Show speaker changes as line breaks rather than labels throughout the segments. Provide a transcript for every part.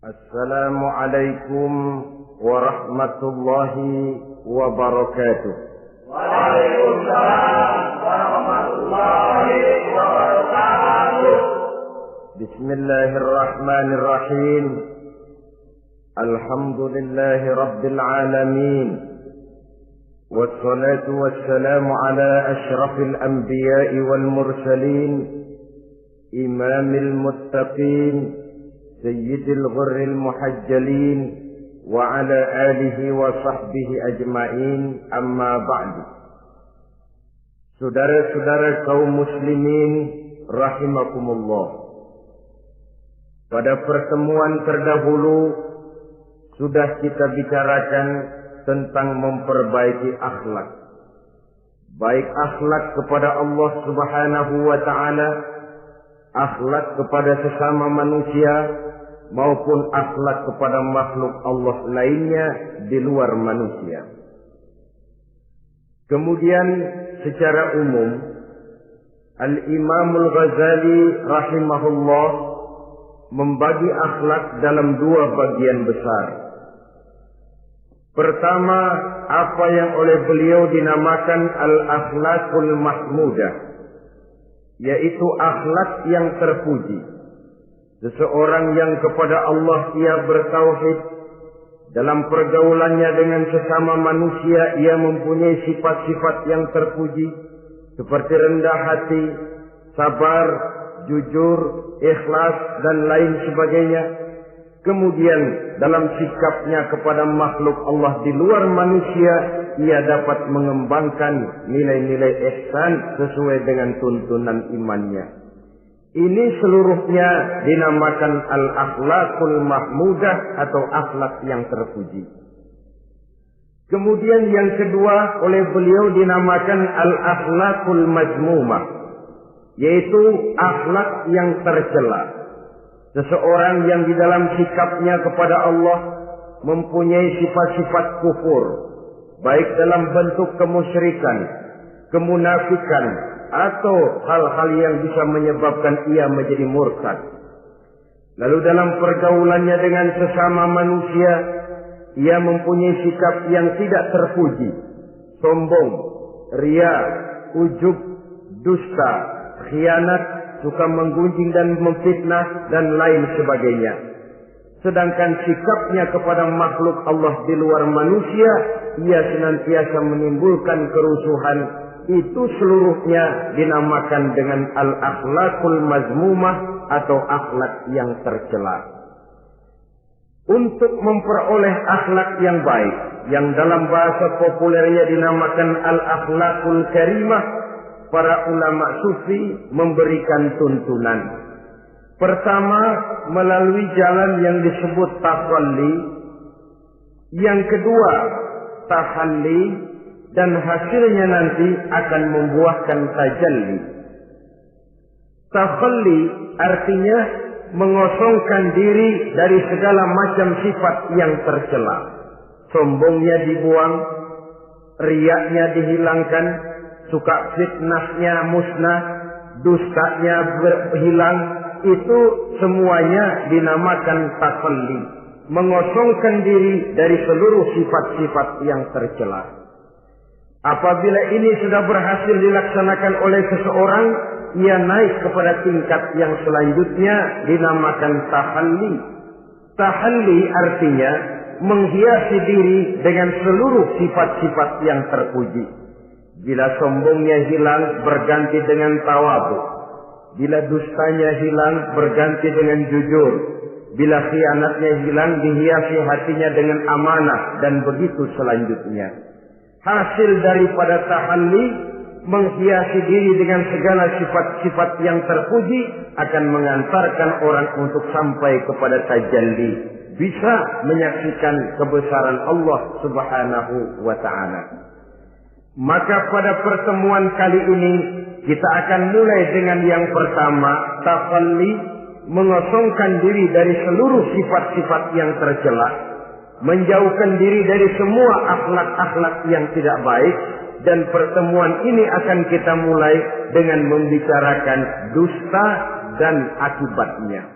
Assalamualaikum warahmatullahi wabarakatuh.
Waalaikumsalam warahmatullahi wabarakatuh.
Bismillahirrahmanirrahim. Alhamdulillahi rabbil alamin. Wassalatu wassalamu ala ashrafil anbiya'i wal mursalin, imamil muttaqin, sayyidil ghurril muhajjalin, wa ala alihi wa sahbihi ajma'in, amma ba'du. Saudara-saudara kaum muslimin rahimakumullah, pada pertemuan terdahulu sudah kita bicarakan tentang memperbaiki akhlak, baik akhlak kepada Allah Subhanahu wa ta'ala, akhlak kepada sesama manusia, maupun akhlak kepada makhluk Allah lainnya di luar manusia. Kemudian secara umum Al-Imamul Ghazali rahimahullah membagi akhlak dalam dua bagian besar. Pertama, apa yang oleh beliau dinamakan al-akhlakul mahmudah, yaitu akhlak yang terpuji. Seseorang yang kepada Allah ia bertauhid, dalam pergaulannya dengan sesama manusia ia mempunyai sifat-sifat yang terpuji, seperti rendah hati, sabar, jujur, ikhlas, dan lain sebagainya. Kemudian dalam sikapnya kepada makhluk Allah di luar manusia, ia dapat mengembangkan nilai-nilai ihsan sesuai dengan tuntunan imannya. Ini seluruhnya dinamakan al-akhlakul mahmudah atau akhlak yang terpuji. Kemudian yang kedua oleh beliau dinamakan al-akhlakul mazmumah, yaitu akhlak yang tercela. Seseorang yang di dalam sikapnya kepada Allah mempunyai sifat-sifat kufur, baik dalam bentuk kemusyrikan, kemunafikan, atau hal-hal yang bisa menyebabkan ia menjadi murtad. Lalu dalam pergaulannya dengan sesama manusia, ia mempunyai sikap yang tidak terpuji, sombong, ria, ujub, dusta, khianat, suka menggunjing dan memfitnah, dan lain sebagainya. Sedangkan sikapnya kepada makhluk Allah di luar manusia, ia senantiasa menimbulkan kerusuhan. Itu seluruhnya dinamakan dengan al-akhlakul mazmumah atau akhlak yang tercela. Untuk memperoleh akhlak yang baik, yang dalam bahasa populernya dinamakan al-akhlakul karimah, para ulama sufi memberikan tuntunan. Pertama, melalui jalan yang disebut takhalli. Yang kedua, tahalli. Dan hasilnya nanti akan membuahkan tajalli. Takhalli artinya mengosongkan diri dari segala macam sifat yang tercela. Sombongnya dibuang, riyaknya dihilangkan, suka fitnahnya musnah, dustanya berhilang. Itu semuanya dinamakan takhalli, mengosongkan diri dari seluruh sifat-sifat yang tercela. Apabila ini sudah berhasil dilaksanakan oleh seseorang, ia naik kepada tingkat yang selanjutnya dinamakan tahalli. Tahalli artinya menghiasi diri dengan seluruh sifat-sifat yang terpuji. Bila sombongnya hilang, berganti dengan tawadhu. Bila dustanya hilang, berganti dengan jujur. Bila khianatnya hilang, dihiasi hatinya dengan amanah, dan begitu selanjutnya. Hasil daripada tahalli, menghiasi diri dengan segala sifat-sifat yang terpuji, akan mengantarkan orang untuk sampai kepada tajalli, bisa menyaksikan kebesaran Allah Subhanahu wa ta'ala. Maka pada pertemuan kali ini kita akan mulai dengan yang pertama, takhalli, mengosongkan diri dari seluruh sifat-sifat yang tercela, menjauhkan diri dari semua akhlak-akhlak yang tidak baik. Dan pertemuan ini akan kita mulai dengan membicarakan dusta dan akibatnya.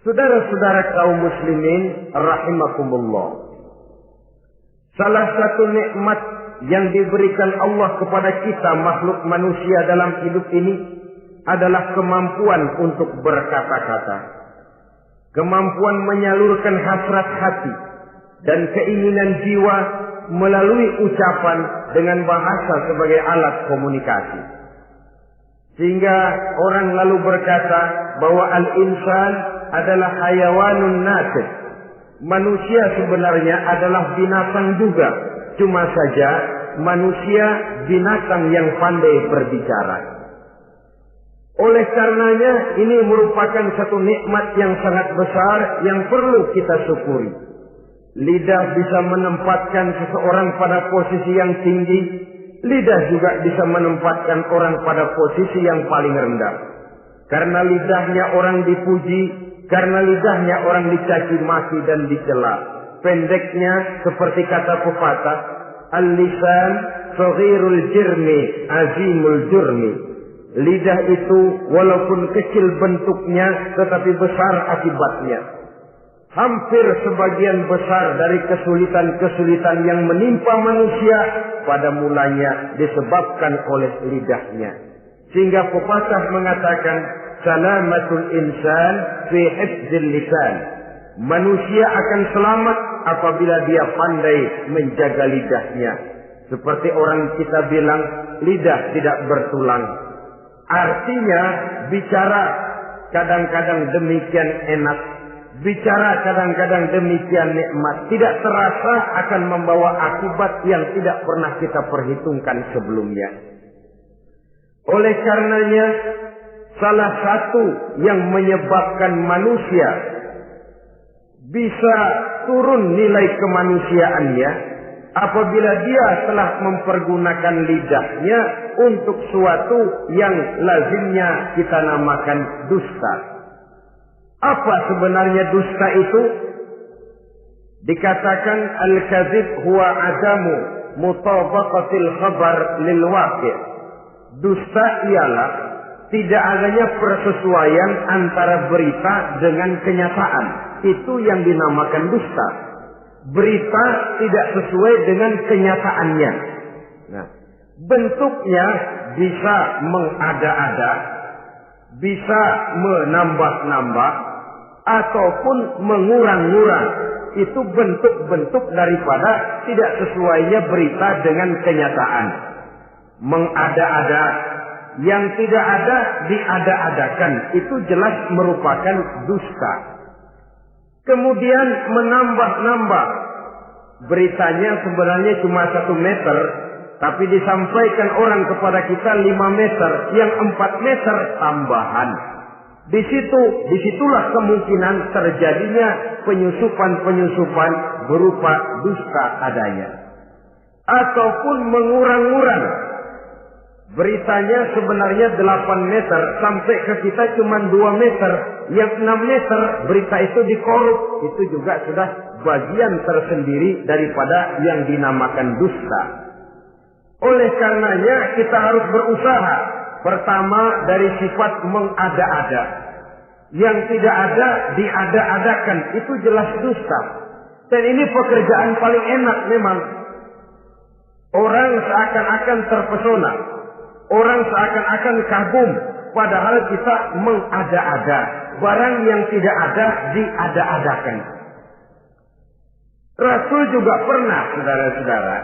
Saudara-saudara kaum muslimin rahimakumullah. Salah satu nikmat yang diberikan Allah kepada kita makhluk manusia dalam hidup ini adalah kemampuan untuk berkata-kata. Kemampuan menyalurkan hasrat hati dan keinginan jiwa melalui ucapan dengan bahasa sebagai alat komunikasi. Sehingga orang lalu berkata bahwa al-insan adalah hayawanun natiq. Manusia sebenarnya adalah binatang juga. Cuma saja manusia binatang yang pandai berbicara. Oleh karenanya ini merupakan satu nikmat yang sangat besar yang perlu kita syukuri. Lidah bisa menempatkan seseorang pada posisi yang tinggi. Lidah juga bisa menempatkan orang pada posisi yang paling rendah. Karena lidahnya orang dipuji, karena lidahnya orang dicaci maki dan dicela. Pendeknya seperti kata pepatah, al-lisan saghirul jirmi azimul jurmi. Lidah itu walaupun kecil bentuknya tetapi besar akibatnya. Hampir sebagian besar dari kesulitan-kesulitan yang menimpa manusia pada mulanya disebabkan oleh lidahnya. Sehingga pepatah mengatakan salamatul insan fi hifdzil lisan. Manusia akan selamat apabila dia pandai menjaga lidahnya. Seperti orang kita bilang, lidah tidak bertulang. Artinya bicara kadang-kadang demikian enak, bicara kadang-kadang demikian nikmat, tidak terasa akan membawa akibat yang tidak pernah kita perhitungkan sebelumnya. Oleh karenanya, salah satu yang menyebabkan manusia bisa turun nilai kemanusiaannya apabila dia telah mempergunakan lidahnya untuk suatu yang lazimnya kita namakan dusta. Apa sebenarnya dusta itu? Dikatakan al-kadzib huwa adamu mutabaqatil khabar lil waqi'. Dusta ialah tidak adanya persesuaian antara berita dengan kenyataan. Itu yang dinamakan dusta. Berita tidak sesuai dengan kenyataannya. Nah, bentuknya bisa mengada-ada, bisa menambah-nambah, ataupun mengurang-ngurang. Itu bentuk-bentuk daripada tidak sesuainya berita dengan kenyataan. Mengada-ada, yang tidak ada diada-adakan, itu jelas merupakan dusta. Kemudian menambah-nambah, beritanya sebenarnya cuma 1 meter, tapi disampaikan orang kepada kita 5 meter, yang 4 meter tambahan. Disitulah kemungkinan terjadinya penyusupan-penyusupan berupa dusta adanya. Ataupun mengurang-urang. Beritanya sebenarnya 8 meter, sampai ke kita cuma 2 meter. Yang 6 meter berita itu dikorup. Itu juga sudah bagian tersendiri daripada yang dinamakan dusta. Oleh karenanya kita harus berusaha. Pertama dari sifat mengada-ada. Yang tidak ada diada-adakan. Itu jelas dusta. Dan ini pekerjaan paling enak memang. Orang seakan-akan terpesona. Orang seakan-akan kagum. Padahal kita mengada-ada. Barang yang tidak ada diada-adakan. Rasul juga pernah, saudara-saudara.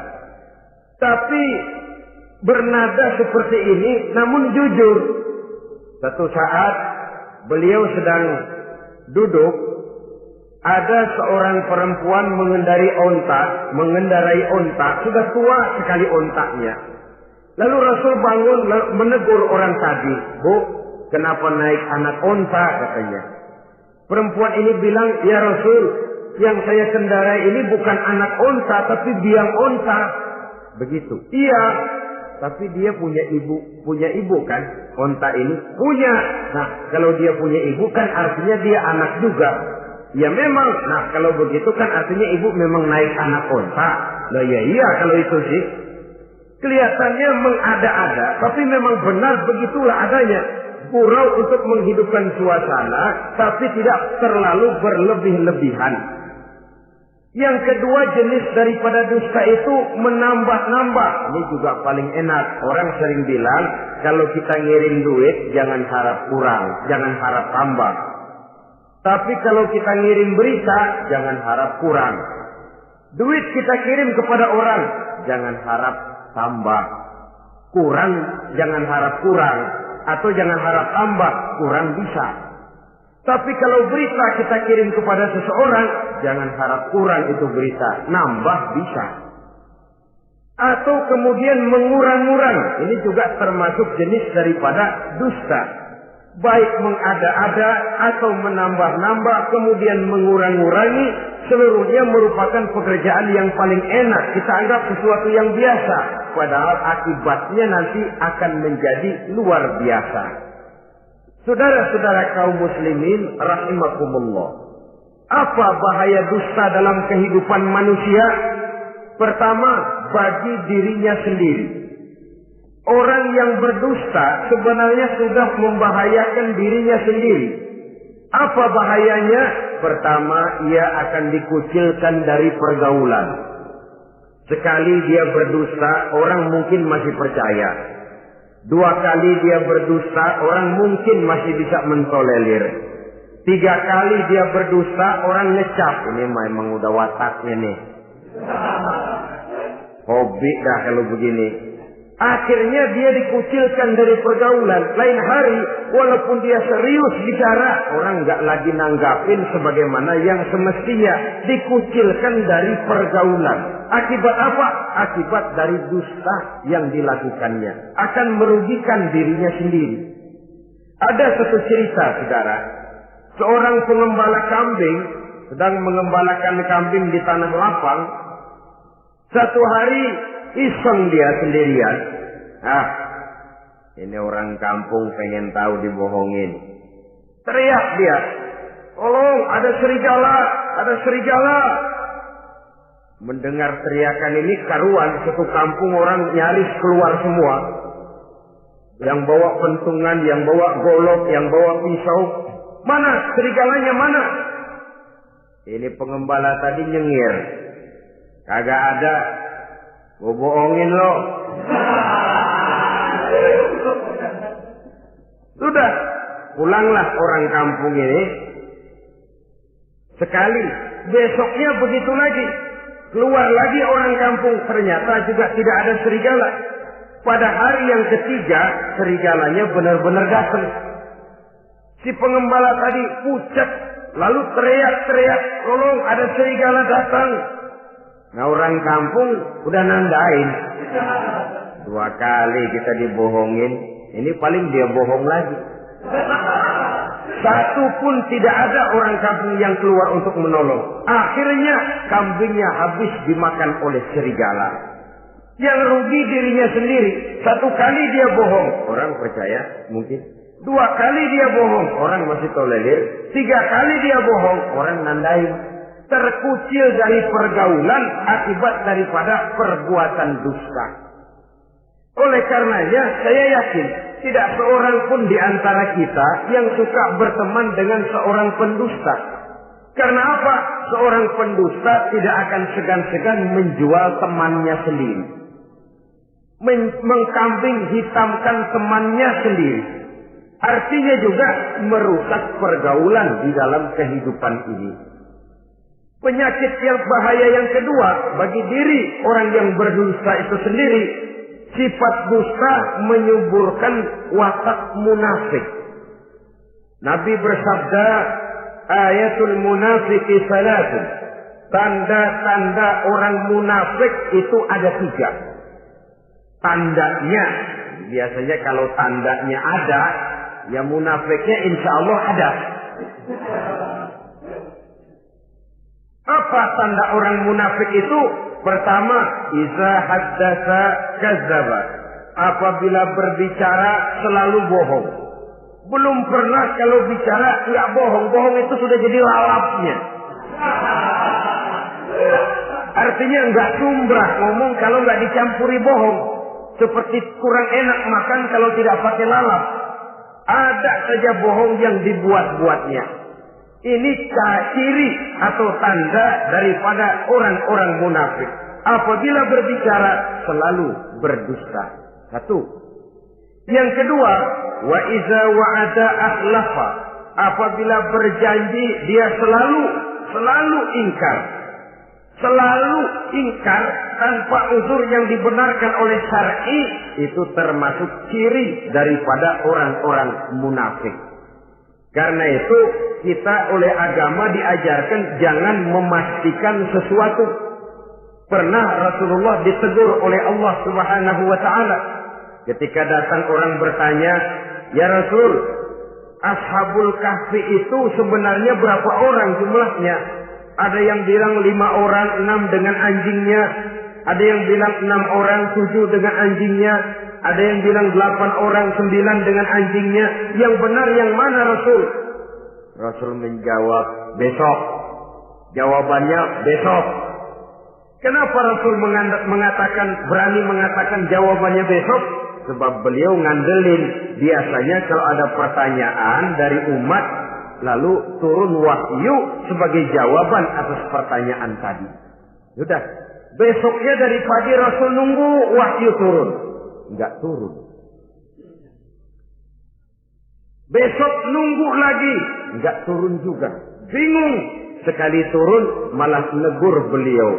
Tapi bernada seperti ini, namun jujur. Satu saat beliau sedang duduk, ada seorang perempuan mengendarai onta, sudah tua sekali ontanya. Lalu Rasul bangun menegur orang tadi, "Bu, kenapa naik anak onta?" katanya. Perempuan ini bilang, "Ya Rasul, yang saya kendarai ini bukan anak onta, tapi biang onta." Begitu. "Iya, tapi dia punya ibu kan? Onta ini punya. Nah, kalau dia punya ibu kan artinya dia anak juga." "Ya memang. Nah, kalau begitu kan artinya ibu memang naik anak onta." "Lah ya iya kalau itu sih." Kelihatannya mengada-ada, tapi memang benar begitulah adanya. gurau untuk menghidupkan suasana, tapi tidak terlalu berlebih-lebihan. Yang kedua jenis daripada dusta itu menambah-nambah. Ini juga paling enak. Orang sering bilang, kalau kita ngirim duit, jangan harap kurang, jangan harap tambah. Tapi kalau kita ngirim berita, jangan harap kurang. Duit kita kirim kepada orang, jangan harap tambah. Kurang, jangan harap kurang. Atau jangan harap tambah, kurang bisa. Tapi kalau berita kita kirim kepada seseorang, jangan harap kurang itu berita, nambah bisa. Atau kemudian mengurang-urang, ini juga termasuk jenis daripada dusta. Baik mengada-ada atau menambah-nambah, kemudian mengurang-urangi, seluruhnya merupakan pekerjaan yang paling enak. Kita anggap sesuatu yang biasa, padahal akibatnya nanti akan menjadi luar biasa. Saudara-saudara kaum muslimin rahimakumullah. Apa bahaya dusta dalam kehidupan manusia? Pertama, bagi dirinya sendiri. Orang yang berdusta sebenarnya sudah membahayakan dirinya sendiri. Apa bahayanya? Pertama, ia akan dikucilkan dari pergaulan. Sekali dia berdusta, orang mungkin masih percaya. 2 kali dia berdusta, orang mungkin masih bisa mentolerir. 3 kali dia berdusta, orang ngecap. Ini memang udah wataknya nih. Hobi dah kalau begini. Akhirnya dia dikucilkan dari pergaulan. Lain hari, walaupun dia serius bicara, orang nggak lagi nanggapin sebagaimana yang semestinya. Dikucilkan dari pergaulan. Akibat apa? Akibat dari dusta yang dilakukannya. Akan merugikan dirinya sendiri. Ada satu cerita, saudara. Seorang pengembala kambing sedang mengembalakan kambing di tanah lapang. Satu hari iseng dia sendirian. Ini orang kampung pengen tahu dibohongin. Teriak dia, tolong ada serigala, ada serigala. Mendengar teriakan ini karuan, satu kampung orang nyaris keluar semua. Yang bawa pentungan, yang bawa golok, yang bawa pisau. Mana serigalanya mana? Ini pengembala tadi nyengir. Kagak ada. Gue bohongin lo. Sudah, pulanglah orang kampung ini. Sekali, besoknya begitu lagi. Keluar lagi orang kampung, ternyata juga tidak ada serigala. Pada hari yang ketiga, serigalanya benar-benar datang. Si pengembala tadi pucat, lalu teriak-teriak, tolong ada serigala datang. Nah orang kampung udah nandain. 2 kali kita dibohongin, ini paling dia bohong lagi. Satu pun tidak ada orang kampung yang keluar untuk menolong. Akhirnya kambingnya habis dimakan oleh serigala. Yang rugi dirinya sendiri. 1 kali dia bohong, orang percaya mungkin. 2 kali dia bohong, orang masih tolerir. 3 kali dia bohong, orang nandain. Terkucil dari pergaulan akibat daripada perbuatan dusta. Oleh karenanya saya yakin tidak seorang pun di antara kita yang suka berteman dengan seorang pendusta. Karena apa? Seorang pendusta tidak akan segan-segan menjual temannya sendiri. Mengkambing hitamkan temannya sendiri. Artinya juga merusak pergaulan di dalam kehidupan ini. Penyakit yang bahaya yang kedua bagi diri orang yang berdusta itu sendiri, sifat dusta menyuburkan watak munafik. Nabi bersabda, ayatul munafiki salatun. Tanda-tanda orang munafik itu ada 3. Tandanya, biasanya kalau tandanya ada, ya munafiknya insya Allah ada. Apa tanda orang munafik itu? Pertama, iza haddatsa kadzdzaba. Apabila berbicara selalu bohong. Belum pernah kalau bicara enggak bohong. Bohong itu sudah jadi lalapnya. Artinya enggak sumbrah ngomong kalau enggak dicampuri bohong. Seperti kurang enak makan kalau tidak pakai lalap. Ada saja bohong yang dibuat-buatnya. Ini ciri atau tanda daripada orang-orang munafik. Apabila berbicara selalu berdusta. Satu. Yang kedua, wa iza wa'ada akhlafa. Apabila berjanji dia selalu ingkar. Selalu ingkar tanpa uzur yang dibenarkan oleh syar'i, itu termasuk ciri daripada orang-orang munafik. Karena itu kita oleh agama diajarkan jangan memastikan sesuatu. Pernah Rasulullah ditegur oleh Allah Subhanahu wa taala ketika datang orang bertanya, "Ya Rasul, Ashabul Kahfi itu sebenarnya berapa orang jumlahnya?" Ada yang bilang 5 orang, 6 dengan anjingnya. Ada yang bilang 6 orang, 7 dengan anjingnya. Ada yang bilang 8 orang, 9 dengan anjingnya. Yang benar yang mana Rasul? Rasul menjawab, besok. Jawabannya besok. Kenapa Rasul berani mengatakan jawabannya besok? Sebab beliau ngandelin. Biasanya kalau ada pertanyaan dari umat, lalu turun wahyu sebagai jawaban atas pertanyaan tadi. Sudah. Besoknya dari pagi Rasul nunggu wahyu turun. Enggak turun. Besok nunggu lagi. Enggak turun juga. Bingung. Sekali turun malah negur beliau.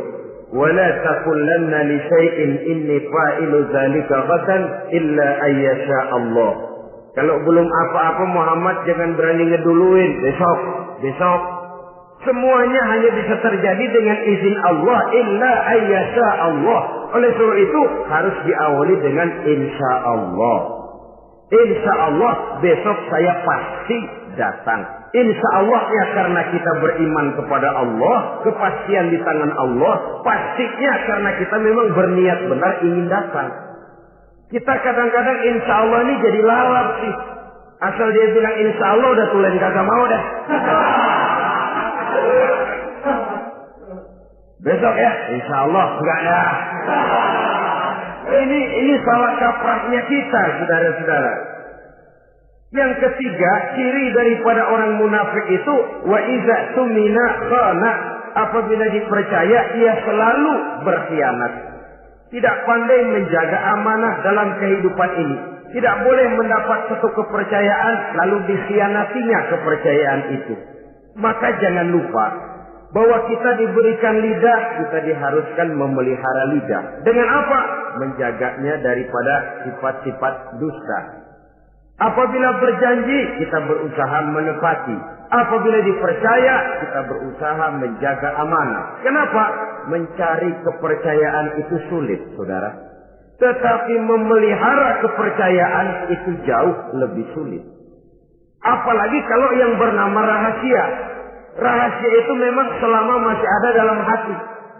Wala taqulanna li syai'in inni fa'ilu dzalika ghadan illa ayyasha Allah. Kalau belum apa-apa Muhammad jangan berani ngeduluin. Besok. Semuanya hanya bisa terjadi dengan izin Allah. Illa ayyasha Allah. Oleh sebab itu harus diawali dengan insya Allah. Insya Allah besok saya pasti datang. Insya Allah ya karena kita beriman kepada Allah. Kepastian di tangan Allah. Pastinya karena kita memang berniat benar ingin datang. Kita kadang-kadang insya Allah ini jadi lalap sih. Asal dia bilang insya Allah udah tulen kagak mau dah. Besok ya, insya Allah enggak ada. Ini salah kaprahnya kita, saudara-saudara. Yang ketiga, ciri daripada orang munafik itu wa iza tumina khana. Apabila dipercaya, ia selalu berkhianat. Tidak pandai menjaga amanah dalam kehidupan ini. Tidak boleh mendapat satu kepercayaan lalu dikhianatinya kepercayaan itu. Maka jangan lupa bahwa kita diberikan lidah, kita diharuskan memelihara lidah. Dengan apa? Menjaganya daripada sifat-sifat dusta. Apabila berjanji, kita berusaha menepati. Apabila dipercaya, kita berusaha menjaga amanah. Kenapa? Mencari kepercayaan itu sulit, saudara. Tetapi memelihara kepercayaan itu jauh lebih sulit. Apalagi kalau yang bernama rahasia. Rahasia itu memang selama masih ada dalam hati.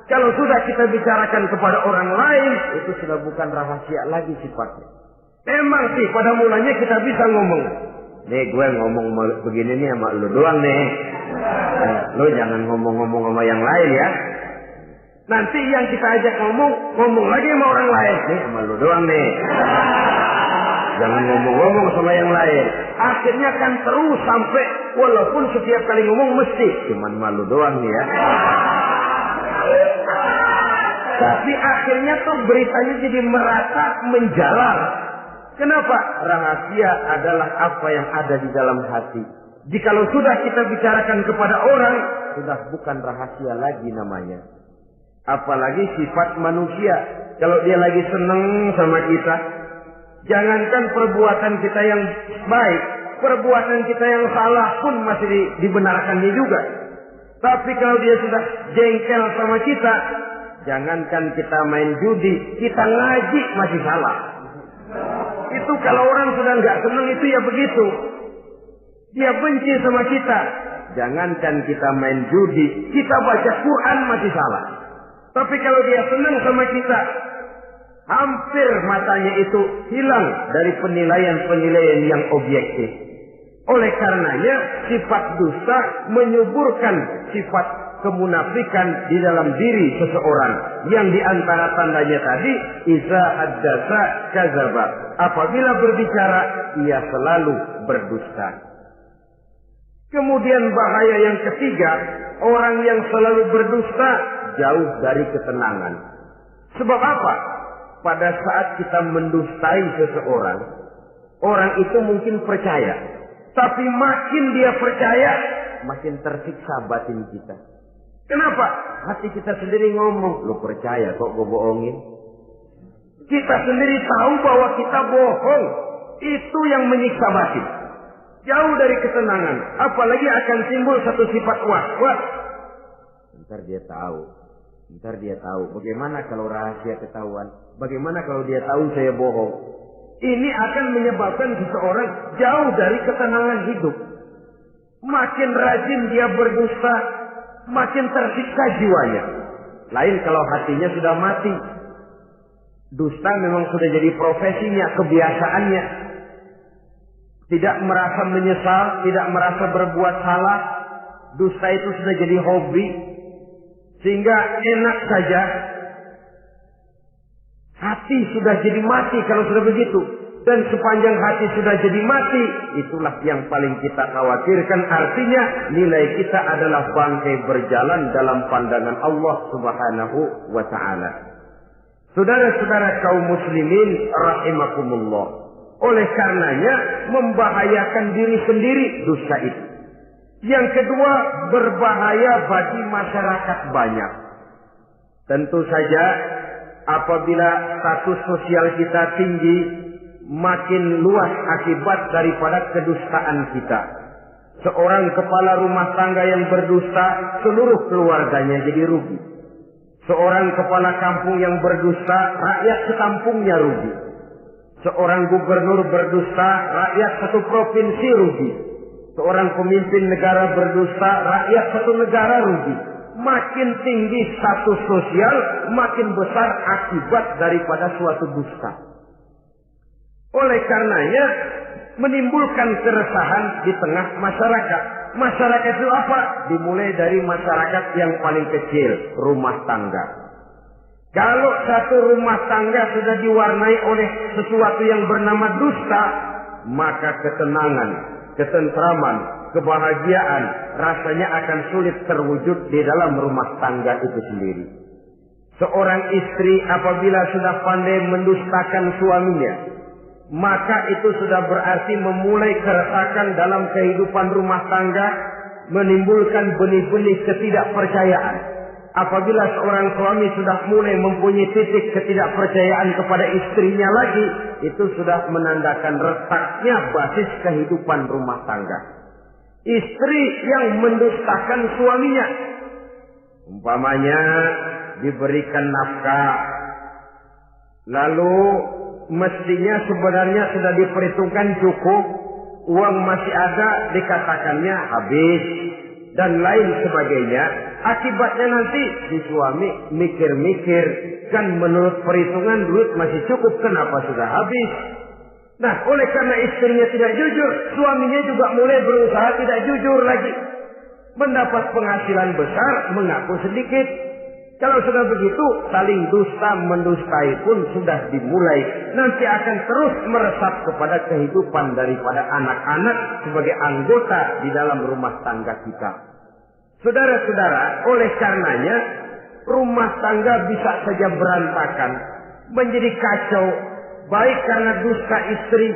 Kalau sudah kita bicarakan kepada orang lain, itu sudah bukan rahasia lagi sifatnya. Memang sih pada mulanya kita bisa ngomong. Nih gue ngomong begini nih sama lu doang nih. Lu jangan ngomong-ngomong sama yang lain ya. Nanti yang kita ajak ngomong lagi sama orang lain. Nih sama lu doang nih. Jangan ngomong-ngomong sama yang lain. Akhirnya kan terus sampai walaupun setiap kali ngomong mesti cuman malu doang nih ya. Tapi akhirnya tuh beritanya jadi merata menjalar. Kenapa? Rahasia adalah apa yang ada di dalam hati. Jikalau sudah kita bicarakan kepada orang, sudah bukan rahasia lagi namanya. Apalagi sifat manusia. Kalau dia lagi seneng sama kita, jangankan perbuatan kita yang baik, perbuatan kita yang salah pun masih dibenarkannya juga. Tapi kalau dia sudah jengkel sama kita, jangankan kita main judi, kita ngaji masih salah. Itu kalau orang sudah nggak senang itu ya begitu. Dia benci sama kita. Jangankan kita main judi, kita baca Quran masih salah. Tapi kalau dia senang sama kita, hampir matanya itu hilang dari penilaian-penilaian yang objektif. Oleh karenanya sifat dusta menyuburkan sifat kemunafikan di dalam diri seseorang. Yang diantara tandanya tadi, iza haddasa kadzaba. Apabila berbicara, ia selalu berdusta. Kemudian bahaya yang ketiga, orang yang selalu berdusta jauh dari ketenangan. Sebab apa? Pada saat kita mendustai seseorang, orang itu mungkin percaya. Tapi makin dia percaya, makin tersiksa batin kita. Kenapa? Hati kita sendiri ngomong, lu percaya kok gue bohongin? Kita sendiri tahu bahwa kita bohong. Itu yang menyiksa batin. Jauh dari ketenangan. Apalagi akan timbul satu sifat was-was. Ntar dia tahu. Bagaimana kalau rahasia ketahuan? Bagaimana kalau dia tahu saya bohong? Ini akan menyebabkan seseorang jauh dari ketenangan hidup. Makin rajin dia berdusta, makin tersiksa jiwanya. Lain kalau hatinya sudah mati. Dusta memang sudah jadi profesinya, kebiasaannya. Tidak merasa menyesal, tidak merasa berbuat salah. Dusta itu sudah jadi hobi. Sehingga enak saja. Hati sudah jadi mati kalau sudah begitu. Dan sepanjang hati sudah jadi mati, itulah yang paling kita khawatirkan. Artinya nilai kita adalah bangkai berjalan dalam pandangan Allah Subhanahu wa ta'ala. Saudara-saudara kaum muslimin rahimakumullah. Oleh karenanya membahayakan diri sendiri dosa itu. Yang kedua, berbahaya bagi masyarakat banyak. Tentu saja apabila status sosial kita tinggi, makin luas akibat daripada kedustaan kita. Seorang kepala rumah tangga yang berdusta, seluruh keluarganya jadi rugi. Seorang kepala kampung yang berdusta, rakyat sekampungnya rugi. Seorang gubernur berdusta, rakyat satu provinsi rugi. Seorang pemimpin negara berdusta, rakyat satu negara rugi. Makin tinggi status sosial, makin besar akibat daripada suatu dusta. Oleh karenanya, menimbulkan keresahan di tengah masyarakat. Masyarakat itu apa? Dimulai dari masyarakat yang paling kecil, rumah tangga. Kalau satu rumah tangga sudah diwarnai oleh sesuatu yang bernama dusta, maka ketenangan, ketentraman, kebahagiaan rasanya akan sulit terwujud di dalam rumah tangga itu sendiri. Seorang istri apabila sudah pandai mendustakan suaminya, maka itu sudah berarti memulai keretakan dalam kehidupan rumah tangga, menimbulkan benih-benih ketidakpercayaan. Apabila seorang suami sudah mulai mempunyai titik ketidakpercayaan kepada istrinya lagi, itu sudah menandakan retaknya basis kehidupan rumah tangga. Istri yang mendustakan suaminya, umpamanya diberikan nafkah, lalu mestinya sebenarnya sudah diperhitungkan cukup, uang masih ada, dikatakannya habis, dan lain sebagainya. Akibatnya nanti si suami mikir-mikir, kan menurut perhitungan duit masih cukup, kenapa sudah habis? Nah, oleh karena istrinya tidak jujur, suaminya juga mulai berusaha tidak jujur lagi. Mendapat penghasilan besar, mengaku sedikit. Kalau sudah begitu, saling dusta mendustai pun sudah dimulai. Nanti akan terus meresap kepada kehidupan daripada anak-anak sebagai anggota di dalam rumah tangga kita. Saudara-saudara, oleh karenanya rumah tangga bisa saja berantakan, menjadi kacau, baik karena dusta istri,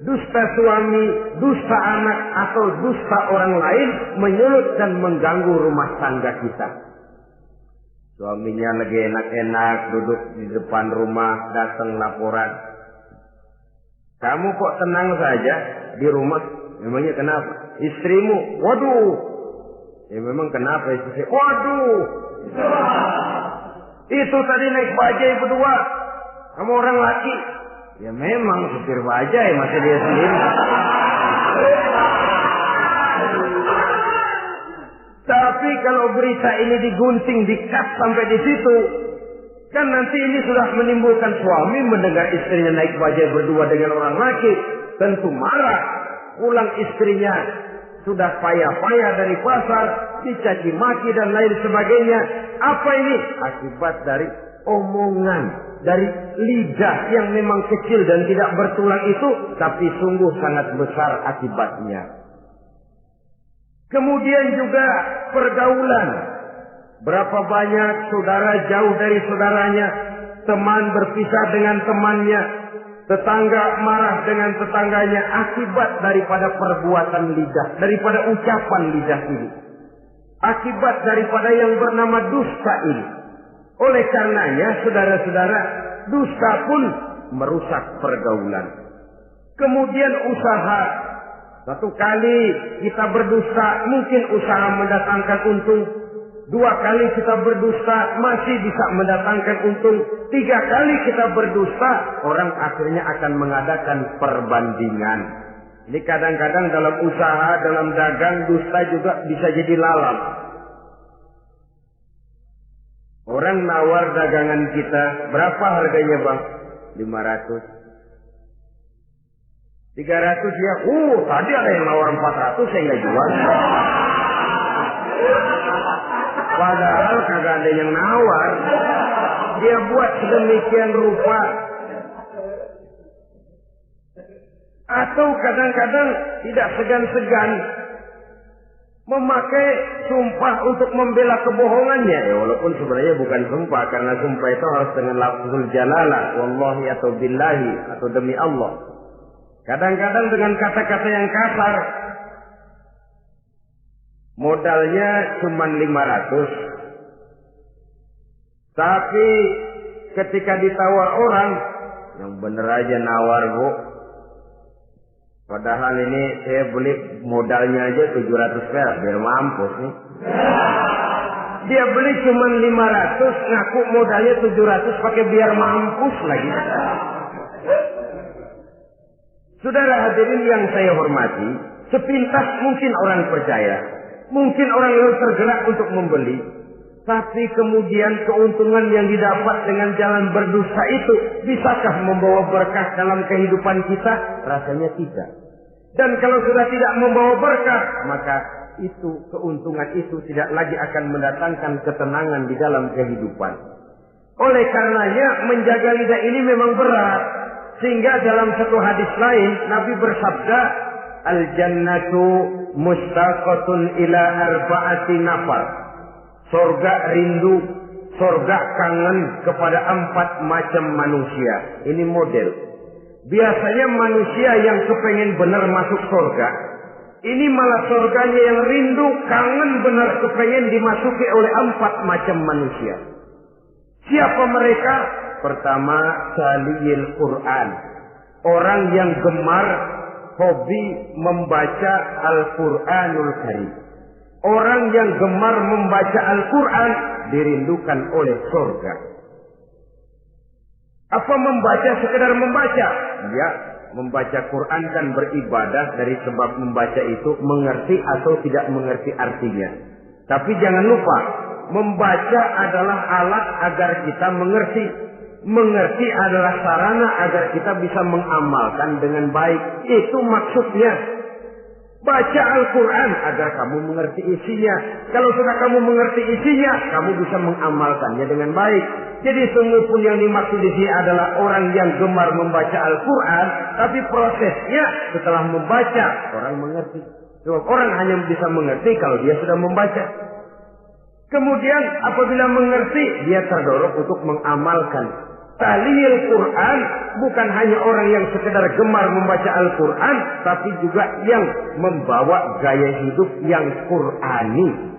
dusta suami, dusta anak, atau dusta orang lain menyulut dan mengganggu rumah tangga kita. Suaminya lagi enak-enak duduk di depan rumah, datang laporan. Kamu kok tenang saja di rumah? Memangnya kenapa? Istrimu, waduh. Ya memang kenapa istri? Waduh. Itu tadi naik bajai berdua. Kamu orang laki. Ya memang supir bajai, masa dia sendiri. Tapi kalau berita ini digunting, dikat sampai di situ, kan nanti ini sudah menimbulkan suami mendengar istrinya naik bajai berdua dengan orang laki, tentu marah. Pulang istrinya sudah payah-payah dari pasar, dicaci maki dan lain sebagainya. Apa ini? Akibat dari omongan dari lidah yang memang kecil dan tidak bertulang itu, tapi sungguh sangat besar akibatnya. Kemudian juga pergaulan. Berapa banyak saudara jauh dari saudaranya, teman berpisah dengan temannya, tetangga marah dengan tetangganya akibat daripada perbuatan lidah, daripada ucapan lidah ini. Akibat daripada yang bernama dusta ini. Oleh karenanya, saudara-saudara, dusta pun merusak pergaulan. Kemudian usaha. Satu kali kita berdusta, mungkin usaha mendatangkan untung. 2 kali kita berdusta, masih bisa mendatangkan untung. 3 kali kita berdusta, orang akhirnya akan mengadakan perbandingan. Ini kadang-kadang dalam usaha, dalam dagang, dusta juga bisa jadi lalat. Orang nawar dagangan kita, berapa harganya bang? 500. 300 ya, tadi ada yang nawar 400, saya nggak jual. Padahal kagak ada yang nawar. Dia buat sedemikian rupa. Atau kadang-kadang tidak segan-segan memakai sumpah untuk membela kebohongannya. Ya, walaupun sebenarnya bukan sumpah, karena sumpah itu harus dengan lafzul jalalah, wallahi atau billahi atau demi Allah. Kadang-kadang dengan kata-kata yang kasar. Modalnya cuma 500. Tapi ketika ditawar orang, yang bener aja nawar bu. Padahal ini saya beli modalnya aja 700 perak biar mampus nih. Dia beli cuma 500, ngaku modalnya 700 pakai biar mampus lagi. Saudara hadirin yang saya hormati, sepintas mungkin orang percaya, mungkin orang lain tergerak untuk membeli, tapi kemudian keuntungan yang didapat dengan jalan berdusta itu bisakah membawa berkah dalam kehidupan kita? Rasanya tidak. Dan kalau sudah tidak membawa berkah, maka itu keuntungan itu tidak lagi akan mendatangkan ketenangan di dalam kehidupan. Oleh karenanya menjaga lidah ini memang berat. Sehingga dalam satu hadis lain Nabi bersabda, al-jannatu mustaqatun ila arba'ati nafar. Surga rindu, surga kangen kepada 4 macam manusia. Ini model. Biasanya manusia yang kepengen benar masuk surga, ini malah surganya yang rindu, kangen benar kepengen dimasuki oleh 4 macam manusia. Siapa mereka? Pertama, saliyil Quran. Orang yang gemar, hobi membaca Al-Quranul Karim. Orang yang gemar membaca Al-Quran dirindukan oleh surga. Apa membaca sekedar membaca? Ya, membaca Quran kan beribadah, dari sebab membaca itu mengerti atau tidak mengerti artinya. Tapi jangan lupa, membaca adalah alat agar kita mengerti. Mengerti adalah sarana agar kita bisa mengamalkan dengan baik. Itu maksudnya. Baca Al-Quran agar kamu mengerti isinya. Kalau sudah kamu mengerti isinya, kamu bisa mengamalkannya dengan baik. Jadi sungguh pun yang dimaksud di sini adalah orang yang gemar membaca Al-Quran, tapi prosesnya setelah membaca orang mengerti. Sebab orang hanya bisa mengerti kalau dia sudah membaca. Kemudian apabila mengerti, dia terdorong untuk mengamalkan. Taliyil Quran bukan hanya orang yang sekedar gemar membaca Al-Quran, tapi juga yang membawa gaya hidup yang Qurani.